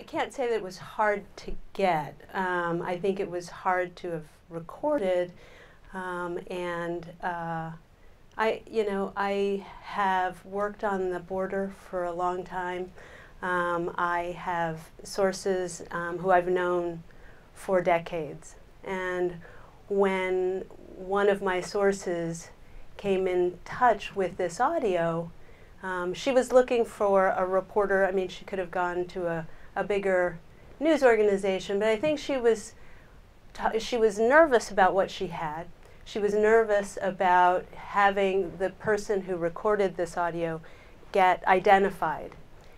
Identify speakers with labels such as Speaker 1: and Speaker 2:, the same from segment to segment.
Speaker 1: can't say that it was hard to get. I think it was hard to have recorded, I have worked on the border for a long time. I have sources who I've known for decades, and when one of my sources came in touch with this audio, she was looking for a reporter. I mean, she could have gone to a bigger news organization, but I think she was nervous about what she had. She was nervous about having the person who recorded this audio get identified.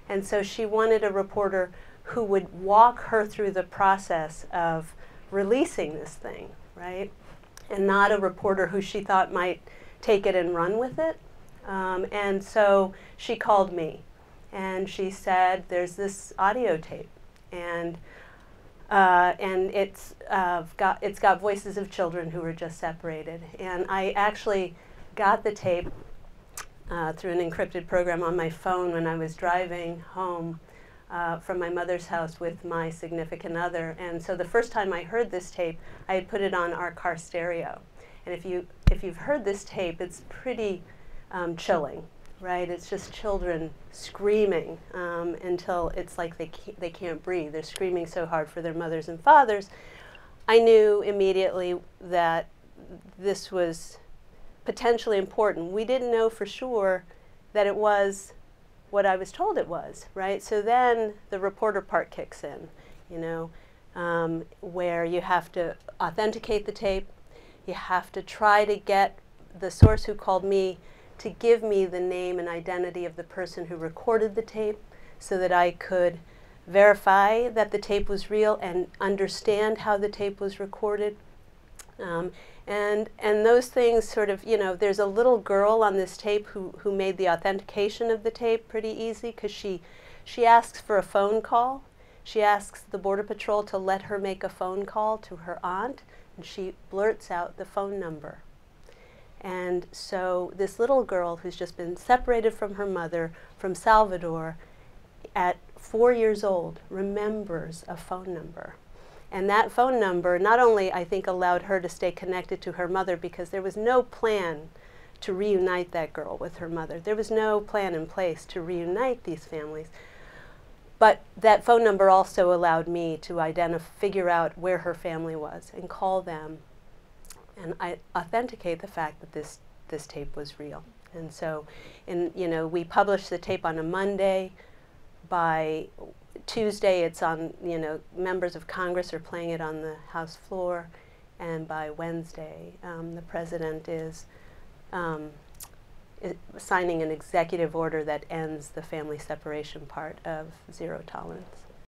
Speaker 1: And so she wanted a reporter who would walk her through the process of releasing this thing, right? And not a reporter who she thought might take it and run with it. And so she called me, and she said, there's this audio tape, and it's got voices of children who were just separated. And I actually got the tape through an encrypted program on my phone when I was driving home from my mother's house with my significant other. And so the first time I heard this tape, I had put it on our car stereo. And if you've heard this tape, it's pretty chilling, right? It's just children screaming until it's like they can't breathe. They're screaming so hard for their mothers and fathers. I knew immediately that this was potentially important. We didn't know for sure that it was what I was told it was, right? So then the reporter part kicks in, you know, where you have to authenticate the tape. You have to try to get the source who called me to give me the name and identity of the person who recorded the tape so that I could verify that the tape was real and understand how the tape was recorded. And those things sort of, you know, there's a little girl on this tape who made the authentication of the tape pretty easy, because she asks for a phone call. She asks the Border Patrol to let her make a phone call to her aunt, and she blurts out the phone number. And so this little girl who's just been separated from her mother from Salvador at 4 years old remembers a phone number. And that phone number not only, I think, allowed her to stay connected to her mother, because there was no plan to reunite that girl with her mother. There was no plan in place to reunite these families. But that phone number also allowed me to figure out where her family was and call them and authenticate the fact that this tape was real. And so, we published the tape on a Monday. By Tuesday, it's on, members of Congress are playing it on the House floor, and by Wednesday, the president is signing an executive order that ends the family separation part of zero tolerance.